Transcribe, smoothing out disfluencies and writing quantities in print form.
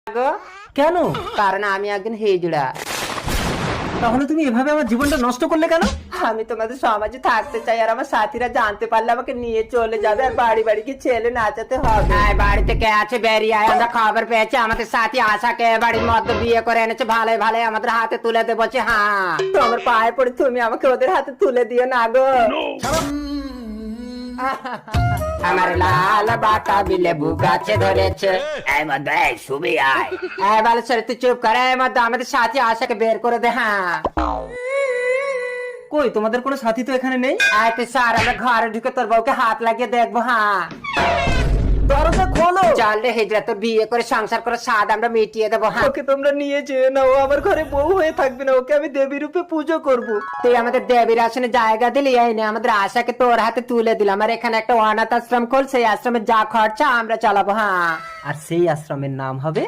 গো, কেন? কারণ আমি একজন হিজড়া। তাহলে তুমি এভাবে আমার জীবনটা নষ্ট করলে কেন? আমি তোমাদের সমাজে থাকতে চাই, আর আমার সাথীরা জানতে পারলে আমাকে নিয়ে চলে যাবে, আর বাড়ি বাড়ি কি ছেলে নাচাতে হবে। বাড়িতে কে আছে বেরিয়ে আয়, আমরা খবর পেয়েছি আমাদের সাথী আশাকে বাড়ির মধ্যে বিয়ে করে এনেছে, ভালো ভালো আমাদের হাতে তুলে দে বলছে। হ্যাঁ, তোমার পায়ে পড়ে তুমি আমাকে ওদের হাতে তুলে দিও না গো। আমার লাল বাটা বিলে বুগাছে ধরেছে। এই মধ্যে শুবি আয়। এই বালেশ্বরী তুই চুপ করে, এই মধ্যে আমাদের সাথী আশাকে বের করে দে। হ্যাঁ, কই তোমাদের কোনো সাথী তো এখানে নেই। তুই স্যার, আমরা ঘরে ঢুকে তোর বউকে হাত লাগিয়ে দেখবো। হ্যাঁ, দরজা খোলো। চল রে হিজড়া, তোর বিয়ে করে সংসার করে স্বাদ আমরা মিটিয়ে দেবো। হ্যাঁ, ওকে তোমরা নিয়ে যেও না, ও আমার ঘরে বউ হয়ে থাকবে না, ওকে আমি দেবী রূপে পুজো করব। তুই আমাদের দেবীর আসনে জায়গা দিলি, এই নে আমাদের আশাকে তোর হাতে তুলে দিলাম, আর এখানে একটা অনাথ আশ্রম খোল, সেই আশ্রমে যা খরচা আমরা চালাবো। হ্যাঁ, আর সেই আশ্রমের নাম হবে